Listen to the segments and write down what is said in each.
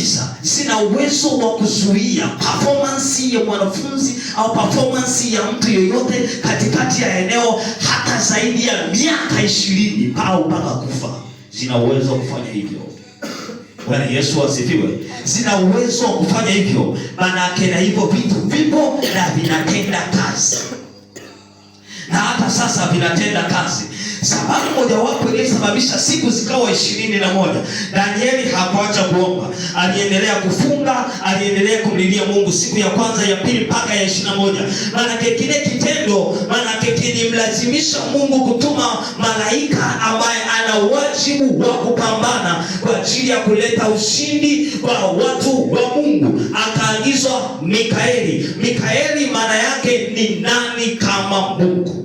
giza zina uwezo wa kuzuia performance ya mwanafunzi au performance ya mtu yoyote katikati ya eneo hata zaidi ya miaka 20 au mpaka kufa. Zina uwezo wa kufanya hivyo. Bwana Yesu asifiwe. Zina uwezo wa kufanya hivyo. Maana yake na hivyo vitu vipo na vinatenda kazi. Na hata sasa vinatenda kazi. Sababu mojawapo iliyosababisha siku zikawa 21, Danieli hakuacha kuomba. Aliendelea kufunga, aliendelea kumlilia Mungu siku ya kwanza, ya pili mpaka ya 21. Maana kile kitendo, kilimlazimisha Mungu kutuma malaika ambaye ana wajibu wa kupambana kwa ajili ya kuleta ushindi kwa watu wa Mungu. Akaagizwa Mikaeli. Mikaeli maana yake ni nani kama Mungu?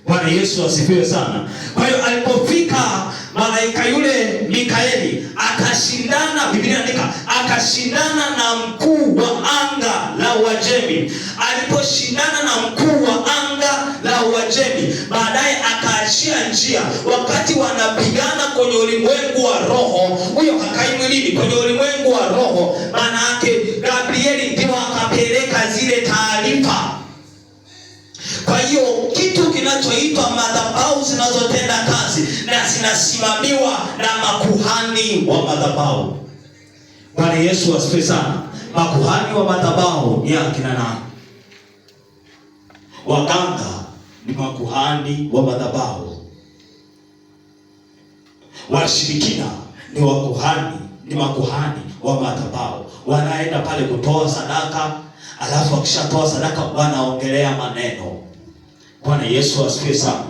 Bwana Yesu asifiwe sana. Kwa hiyo alipofika malaika yule Mikaeli akashindana, Biblia inaandika akashindana na mkuu wa anga la Uajemi. Aliposhindana na mkuu wa anga la Uajemi, baadaye akaachia njia. Wakati wanapigana kwenye ulimwengu wa roho, huyo hakai mwilini, kwenye ulimwengu wa roho, maana yake Gabrieli ndio akapeleka zile taarifa. Kwa hiyo kitu kinachoitwa madhabahu zinazotenda kazi na zinasimamiwa na makuhani wa madhabahu. Bwana Yesu asifiwe sana. Makuhani wa madhabahu ni akina nani? Waganga ni makuhani wa madhabahu. Washirikina ni makuhani wa madhabahu. Wanaenda pale kutoa sadaka, alafu wakishatoa sadaka wanaongelea maneno. Bwana Yesu asifiwe sana.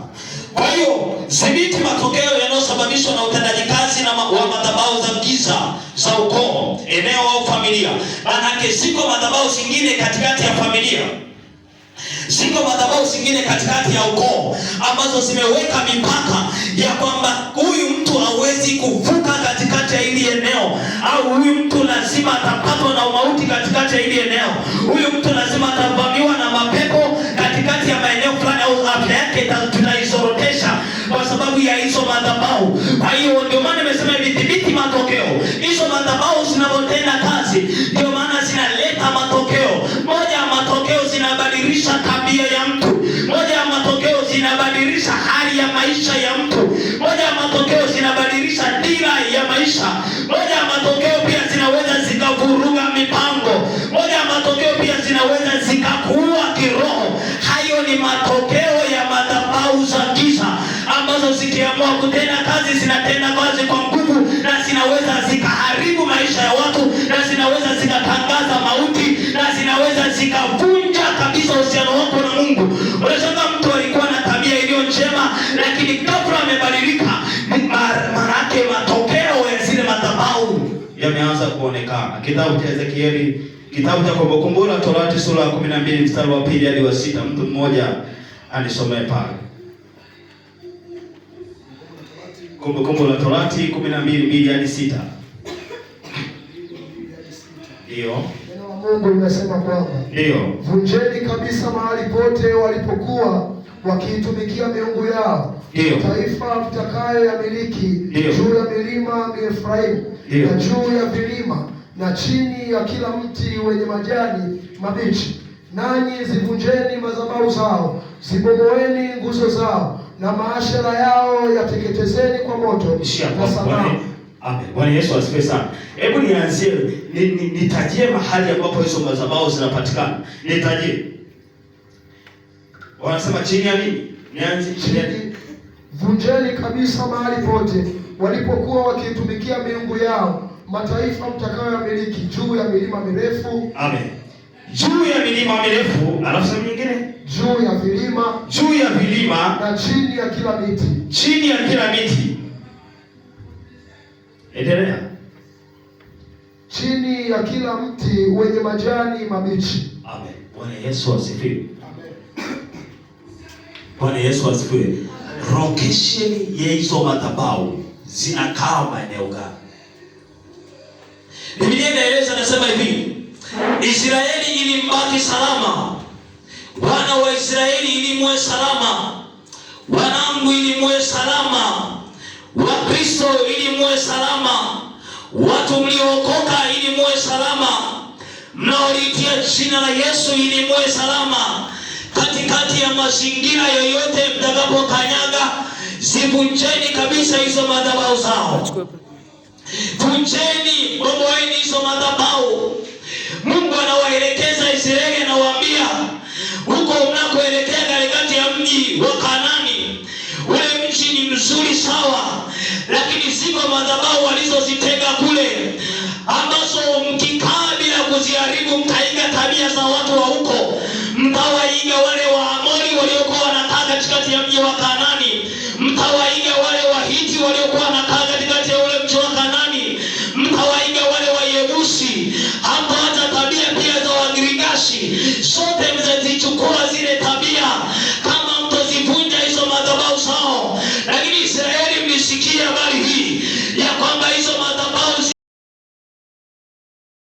Kwa hiyo dhibiti matokeo yanayosababishwa na utendaji kazi wa madhabahu za giza za ukoo, eneo au familia. Maana ziko madhabahu zingine katikati ya familia, ziko madhabahu zingine katikati ya ukoo ambazo zimeweka mipaka ya kwamba huyu mtu hawezi kuvuka katikati ya hili eneo, au huyu mtu lazima atapatwa na mauti katikati ya hili eneo, huyu mtu lazima atavamiwa na mapepo katikati ya maeneo fulani, au afya yake tunaizorotesha kwa sababu ya hizo madhabahu. Kwa hiyo ndio maana nimesema vidhibiti matokeo. Hizo madhabahu zinapotenda kazi ndio maana zinaleta matokeo. Moja ya matokeo, zinabadilisha tabia ya mtu. Moja ya matokeo, zinabadilisha hali ya maisha ya mtu. Moja ya matokeo, zinabadilisha dira ya maisha. Moja ya matokeo pia zinaweza zikavuruga mipango. Moja ya matokeo pia zinaweza zikakuua kiroho. Hayo ni matokeo ya madhabahu za giza ambazo zikiamua kutenda kazi zinatenda kazi kwa nguvu, na zinaweza zikaharibu maisha ya watu, na zinaweza zikatangaza mauti, na zinaweza zikavunja kabisa uhusiano wako na Mungu. Unashangaa mtu alikuwa na tabia iliyo njema, lakini ghafla amebadilika. Maanake matokeo ya zile madhabahu yameanza kuonekana. Kitabu cha Ezekieli, kitabu cha Kumbukumbu la Torati sura ya 12 mstari wa 2 hadi wa 6. Mtu mmoja anisomee pale. Kumbukumbu la Torati 12:2 hadi 6. Ndio. Neno la Mungu linasema kwamba ndio, vunjeni kabisa mahali pote walipokuwa wakiitumikia miungu yao, taifa mtakayo yamiliki juu ya milima Efraimu na juu ya vilima na chini ya kila mti wenye majani mabichi. Nanyi zivunjeni madhabahu zao, zibomoeni nguzo zao, na maashera yao yateketezeni kwa moto na sanamu. Amen. Bwana Yesu asifiwe sana. Hebu nianzie nitajie mahali ambapo hizo madhabahu zinapatikana. Nitajie. Wanasema chini ya nini? Nianze chini ya nini? Vunjeni kabisa mahali pote walipokuwa wakitumikia miungu yao, mataifa mtakayoyamiliki juu ya milima mirefu. Amen. Juu ya milima mirefu, alafu sehemu nyingine juu ya vilima na chini ya kila miti. Chini ya kila miti. Endelea. Chini ya kila mti wenye majani mabichi. Amen. Bwana Yesu asifiwe. Amen. Bwana Yesu asifiwe. Location ya hizo madhabahu zinakaa maeneo gani? Biblia inaeleza, nasema hivi: Israeli ilimbaki salama, wana wa Israeli ilimwe salama, wanangu ilimwe salama, Wakristo ilimwe salama, watu mliookoka ili muwe salama, mnaolitia jina la Yesu ili muwe salama katikati ya mazingira yoyote mtakapokanyaga. Zivunjeni kabisa hizo madhabahu zao. Vunjeni, bomoeni hizo madhabahu. Mungu anawaelekeza Israeli, anawaambia huko mnakoelekea katikati ya mji wa Kanaani, ule mji ni mzuri sawa, lakini ziko madhabahu walizozitenga kule, ambazo mkikaa bila kuziharibu mtaiga tabia za watu wa huko, mtawaiga wale Waamori waliokuwa wanakaa katikati ya mji wa Kanaani.